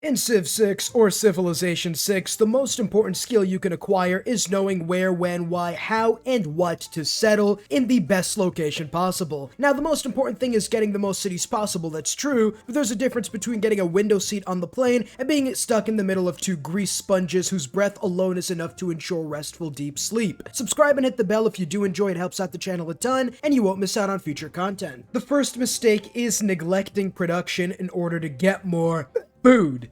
In Civ 6 or Civilization 6, the most important skill you can acquire is knowing where, when, why, how, and what to settle in the best location possible. Now, the most important thing is getting the most cities possible, that's true, but there's a difference between getting a window seat on the plane and being stuck in the middle of two grease sponges whose breath alone is enough to ensure restful deep sleep. Subscribe and hit the bell if you do enjoy, it helps out the channel a ton, and you won't miss out on future content. The first mistake is neglecting production in order to get more food.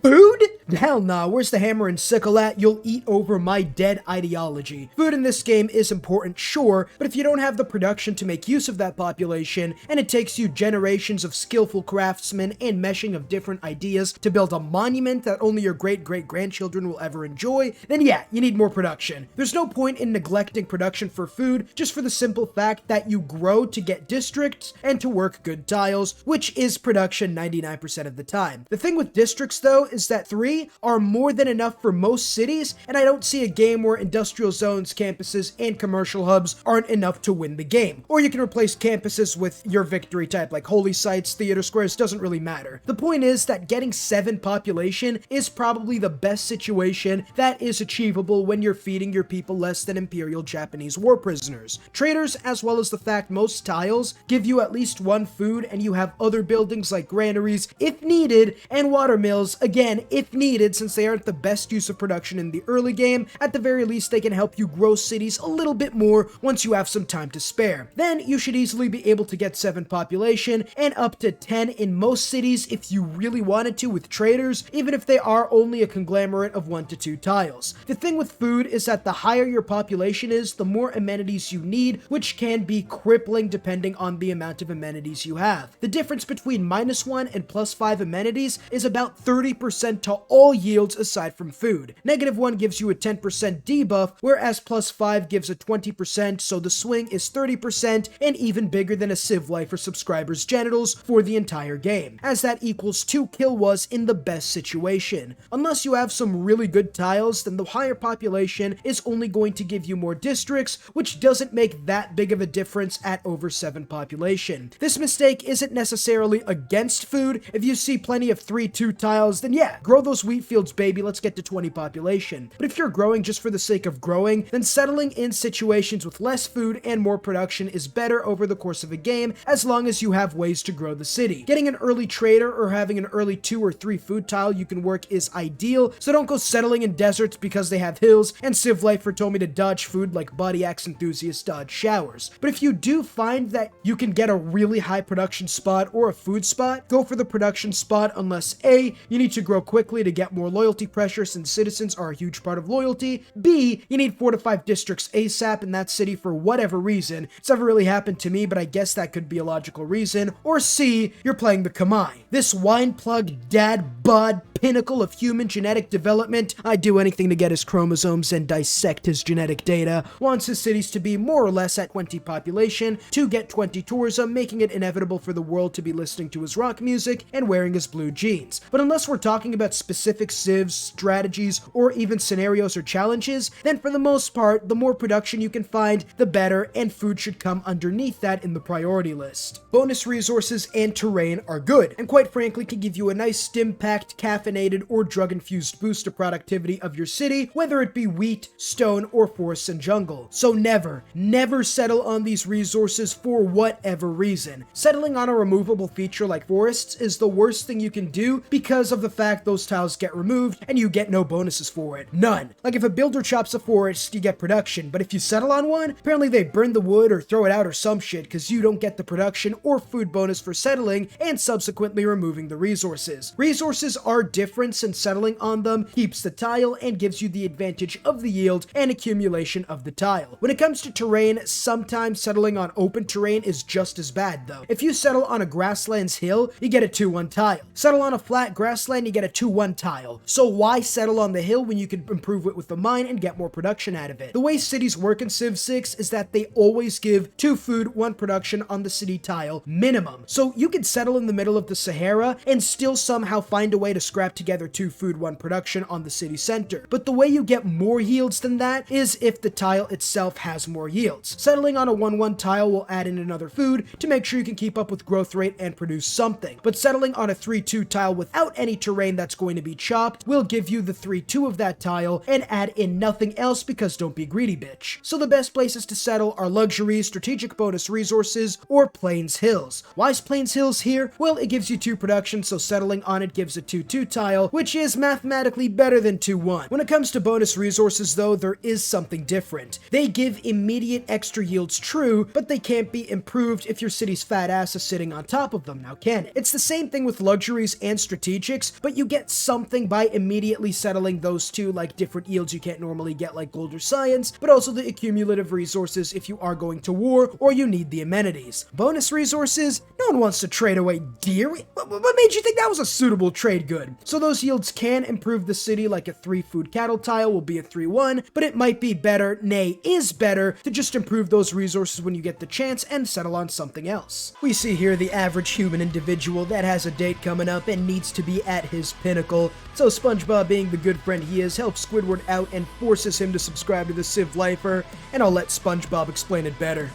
Food? Hell nah, where's the hammer and sickle at? You'll eat over my dead ideology. Food in this game is important, sure, but if you don't have the production to make use of that population, and it takes you generations of skillful craftsmen and meshing of different ideas to build a monument that only your great-great-grandchildren will ever enjoy, then yeah, you need more production. There's no point in neglecting production for food, just for the simple fact that you grow to get districts and to work good tiles, which is production 99% of the time. The thing with districts, though, is that 3 are more than enough for most cities, and I don't see a game where industrial zones, campuses, and commercial hubs aren't enough to win the game. Or you can replace campuses with your victory type, like holy sites, theater squares, doesn't really matter. The point is that getting 7 population is probably the best situation that is achievable when you're feeding your people less than Imperial Japanese war prisoners. Traders, as well as the fact most tiles give you at least 1 food, and you have other buildings like granaries, if needed, and watermills, again, if needed, since they aren't the best use of production in the early game. At the very least, they can help you grow cities a little bit more once you have some time to spare. Then you should easily be able to get 7 population and up to 10 in most cities if you really wanted to with traders, even if they are only a conglomerate of 1 to 2 tiles. The thing with food is that the higher your population is, the more amenities you need, which can be crippling depending on the amount of amenities you have. The difference between -1 and +5 amenities is about 30% to all yields aside from food. -1 gives you a 10% debuff, whereas +5 gives a 20%, so the swing is 30% and even bigger than a TheCivLifeR subscriber's genitals for the entire game, as that equals 2 kill was in the best situation. Unless you have some really good tiles, then the higher population is only going to give you more districts, which doesn't make that big of a difference at over 7 population. This mistake isn't necessarily against food. If you see plenty of 3-2 tiles, then yeah, grow those wheat fields, baby, let's get to 20 population. But if you're growing just for the sake of growing, then settling in situations with less food and more production is better over the course of a game, as long as you have ways to grow the city. Getting an early trader or having an early 2 or 3 food tile you can work is ideal, so don't go settling in deserts because they have hills, and TheCivLifeR told me to dodge food like body axe enthusiasts dodge showers. But if you do find that you can get a really high production spot or a food spot, go for the production spot, unless A, you need to grow quickly to get more loyalty pressure since citizens are a huge part of loyalty, B, you need 4 to 5 districts ASAP in that city for whatever reason. It's never really happened to me, but I guess that could be a logical reason, or C, you're playing the Kamai. This wine plug dad bod pinnacle of human genetic development, I'd do anything to get his chromosomes and dissect his genetic data, wants his cities to be more or less at 20 population to get 20 tourism, making it inevitable for the world to be listening to his rock music and wearing his blue jeans. But unless we're talking about specific civs, strategies, or even scenarios or challenges, then for the most part, the more production you can find, the better, and food should come underneath that in the priority list. Bonus resources and terrain are good, and quite frankly can give you a nice stim-packed, caffeinated, or drug-infused boost to productivity of your city, whether it be wheat, stone, or forests and jungle. So never settle on these resources for whatever reason. Settling on a removable feature like forests is the worst thing you can do because of the fact those tiles get removed and you get no bonuses for it. None. Like if a builder chops a forest, you get production, but if you settle on one, apparently they burn the wood or throw it out or some shit because you don't get the production or food bonus for settling and subsequently removing the resources. Resources are different since settling on them keeps the tile and gives you the advantage of the yield and accumulation of the tile. When it comes to terrain, sometimes settling on open terrain is just as bad though. If you settle on a grassland's hill, you get a 2-1 tile. Settle on a flat grassland, you get a 2-1 tile. So why settle on the hill when you can improve it with the mine and get more production out of it? The way cities work in Civ 6 is that they always give 2 food, 1 production on the city tile minimum. So you can settle in the middle of the Sahara and still somehow find a way to scrap together 2 food 1 production on the city center. But the way you get more yields than that is if the tile itself has more yields. Settling on a 1-1 tile will add in another food to make sure you can keep up with growth rate and produce something. But settling on a 3-2 tile without any terrain that's going to be chopped will give you the 3-2 of that tile and add in nothing else, because don't be greedy, bitch. So the best places to settle are luxuries, strategic bonus resources, or Plains Hills. Why is Plains Hills here? Well, it gives you 2 production, so settling on it gives a 2-2 tile, which is mathematically better than 2-1. When it comes to bonus resources though, there is something different. They give immediate extra yields, true, but they can't be improved if your city's fat ass is sitting on top of them, now can it? It's the same thing with luxuries and strategics, but you get something by immediately settling those two, like different yields you can't normally get like gold or science, but also the accumulative resources if you are going to war or you need the amenities. Bonus resources? No one wants to trade away deer. What made you think that was a suitable trade good? So those yields can improve the city, like a 3 food cattle tile will be a 3-1, but it might be better, nay, is better, to just improve those resources when you get the chance and settle on something else. We see here the average human individual that has a date coming up and needs to be at his pinnacle. So SpongeBob, being the good friend he is, helps Squidward out and forces him to subscribe to the TheCivLifeR, and I'll let SpongeBob explain it better.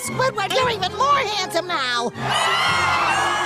Squidward, you're even more handsome now!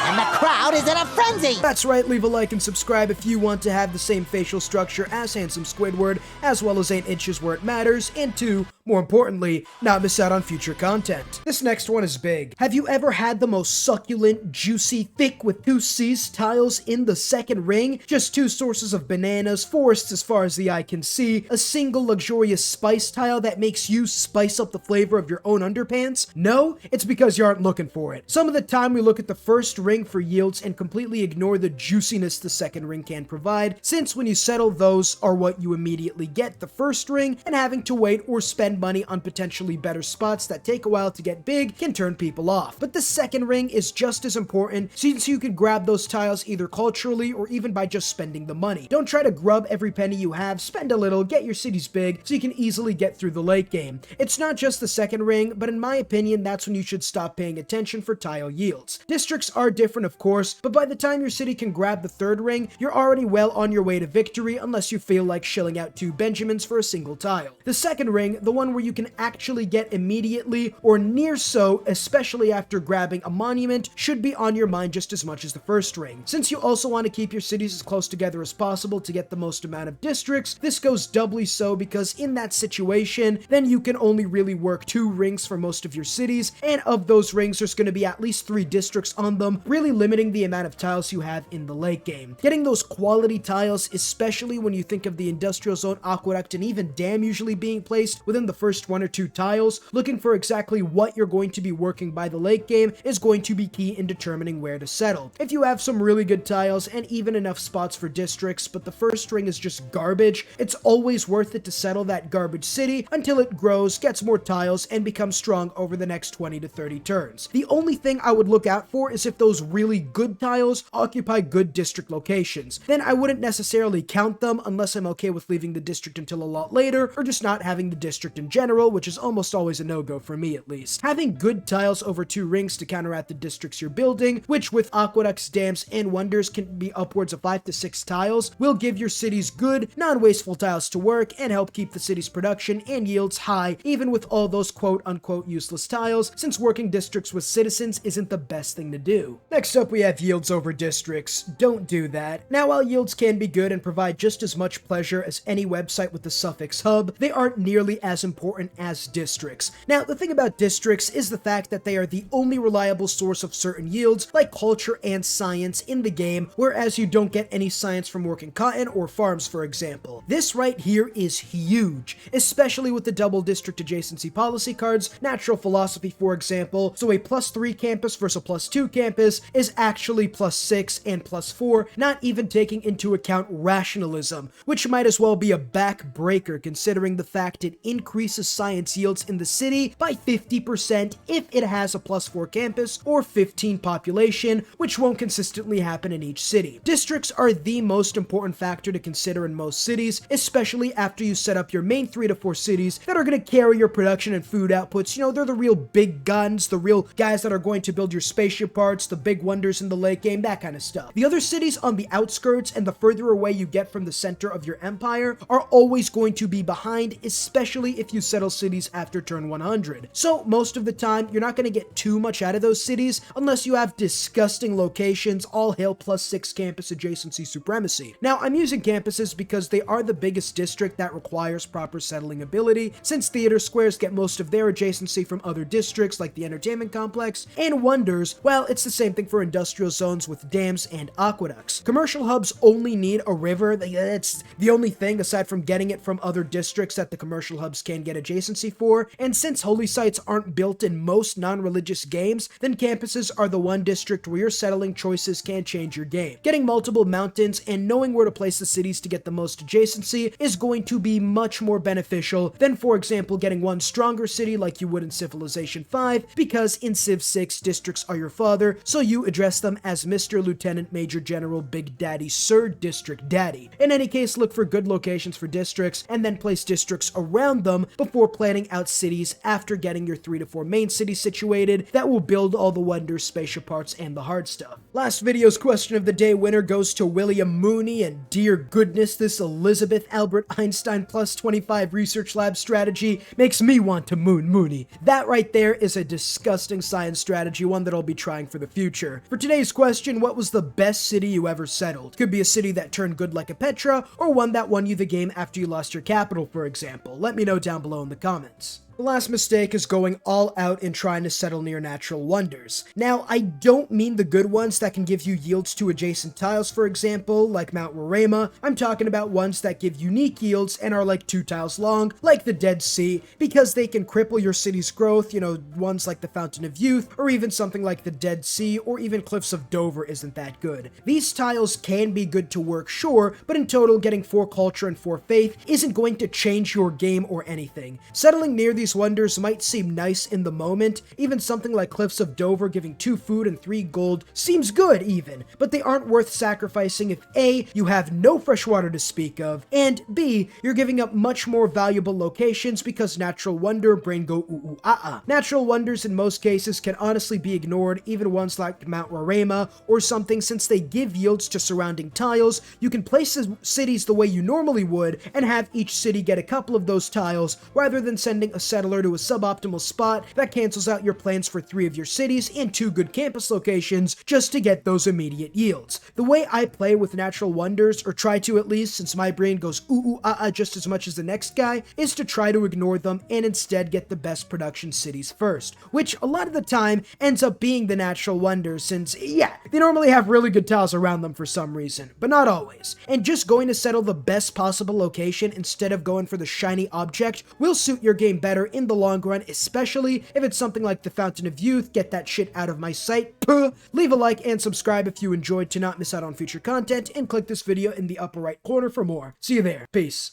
And the crowd is in a frenzy! That's right, leave a like and subscribe if you want to have the same facial structure as handsome Squidward, as well as 8 inches where it matters, and 2, more importantly, not miss out on future content. This next one is big. Have you ever had the most succulent, juicy, thick with 2 C's tiles in the second ring? Just 2 sources of bananas, forests as far as the eye can see, a single luxurious spice tile that makes you spice up the flavor of your own underpants? No? It's because you aren't looking for it. Some of the time we look at the first ring for yields and completely ignore the juiciness the second ring can provide, since when you settle, those are what you immediately get, the first ring, and having to wait or spend money on potentially better spots that take a while to get big can turn people off. But the second ring is just as important, since you can grab those tiles either culturally or even by just spending the money. Don't try to grub every penny you have, spend a little, get your cities big so you can easily get through the late game. It's not just the second ring, but in my opinion, that's when you should stop paying attention for tile yields. Districts are different, of course, but by the time your city can grab the third ring, you're already well on your way to victory, unless you feel like shilling out 2 Benjamins for a single tile. The second ring, the one where you can actually get immediately or near so, especially after grabbing a monument, should be on your mind just as much as the first ring. Since you also want to keep your cities as close together as possible to get the most amount of districts, this goes doubly so, because in that situation, then you can only really work 2 rings for most of your cities, and of those rings, there's going to be at least 3 districts on them, really limiting the amount of tiles you have in the late game. Getting those quality tiles, especially when you think of the industrial zone, aqueduct, and even dam usually being placed within the first 1 or 2 tiles, looking for exactly what you're going to be working by the late game is going to be key in determining where to settle. If you have some really good tiles and even enough spots for districts, but the first ring is just garbage, it's always worth it to settle that garbage city until it grows, gets more tiles, and becomes strong over the next 20 to 30 turns. The only thing I would look out for is if those really good tiles occupy good district locations. Then I wouldn't necessarily count them unless I'm okay with leaving the district until a lot later, or just not having the district in general, which is almost always a no-go for me at least. Having good tiles over 2 rings to counteract the districts you're building, which with aqueducts, dams, and wonders can be upwards of 5 to 6 tiles, will give your cities good, non-wasteful tiles to work and help keep the city's production and yields high, even with all those quote-unquote useless tiles, since working districts with citizens isn't the best thing to do. Next up, we have yields over districts. Don't do that. Now, while yields can be good and provide just as much pleasure as any website with the suffix hub, they aren't nearly as important as districts. Now, the thing about districts is the fact that they are the only reliable source of certain yields, like culture and science in the game, whereas you don't get any science from working cotton or farms, for example. This right here is huge, especially with the double district adjacency policy cards, natural philosophy, for example, so a +3 campus versus a +2 campus is actually +6 and +4, not even taking into account rationalism, which might as well be a backbreaker considering the fact it increases increases science yields in the city by 50% if it has a +4 campus or 15 population, which won't consistently happen in each city. Districts are the most important factor to consider in most cities, especially after you set up your main 3 to 4 cities that are going to carry your production and food outputs. You know, they're the real big guns, the real guys that are going to build your spaceship parts, the big wonders in the late game, that kind of stuff. The other cities on the outskirts and the further away you get from the center of your empire are always going to be behind, especially if you settle cities after turn 100. So most of the time, you're not going to get too much out of those cities unless you have disgusting locations, all hail +6 campus adjacency supremacy. Now, I'm using campuses because they are the biggest district that requires proper settling ability, since theater squares get most of their adjacency from other districts like the entertainment complex, and wonders, well, it's the same thing for industrial zones with dams and aqueducts. Commercial hubs only need a river. That's the only thing aside from getting it from other districts that the commercial hubs can get adjacency for, and since holy sites aren't built in most non-religious games, then campuses are the one district where your settling choices can change your game. Getting multiple mountains and knowing where to place the cities to get the most adjacency is going to be much more beneficial than, for example, getting one stronger city like you would in Civilization 5, because in Civ 6, districts are your father, so you address them as Mr. Lieutenant Major General Big Daddy Sir District Daddy. In any case, look for good locations for districts and then place districts around them before planning out cities after getting your 3 to 4 main cities situated that will build all the wonders, spaceship parts, and the hard stuff. Last video's question of the day winner goes to William Mooney, and dear goodness, this Elizabeth Albert Einstein +25 research lab strategy makes me want to moon Mooney. That right there is a disgusting science strategy, one that I'll be trying for the future. For today's question, what was the best city you ever settled? Could be a city that turned good like a Petra, or one that won you the game after you lost your capital, for example. Let me know down below in the comments. The last mistake is going all out and trying to settle near natural wonders. Now, I don't mean the good ones that can give you yields to adjacent tiles, for example, like Mount Roraima. I'm talking about ones that give unique yields and are like 2 tiles long, like the Dead Sea, because they can cripple your city's growth, you know, ones like the Fountain of Youth, or even something like the Dead Sea, or even Cliffs of Dover isn't that good. These tiles can be good to work, sure, but in total, getting 4 culture and 4 faith isn't going to change your game or anything. Settling near these wonders might seem nice in the moment, even something like Cliffs of Dover giving 2 food and 3 gold seems good even, but they aren't worth sacrificing if A, you have no fresh water to speak of, and B, you're giving up much more valuable locations because natural wonder brain go ooh ooh ah ah. Natural wonders in most cases can honestly be ignored, even ones like Mount Roraima or something, since they give yields to surrounding tiles. You can place cities the way you normally would and have each city get a couple of those tiles rather than sending a settler to a suboptimal spot that cancels out your plans for 3 of your cities and 2 good campus locations just to get those immediate yields. The way I play with natural wonders, or try to at least, since my brain goes ooh ooh ah ah just as much as the next guy, is to try to ignore them and instead get the best production cities first, which a lot of the time ends up being the natural wonders, since yeah, they normally have really good tiles around them for some reason, but not always. And just going to settle the best possible location instead of going for the shiny object will suit your game better in the long run, especially if it's something like the Fountain of Youth. Get that shit out of my sight. Puh. Leave a like and subscribe if you enjoyed to not miss out on future content, and click this video in the upper right corner for more. See you there. Peace.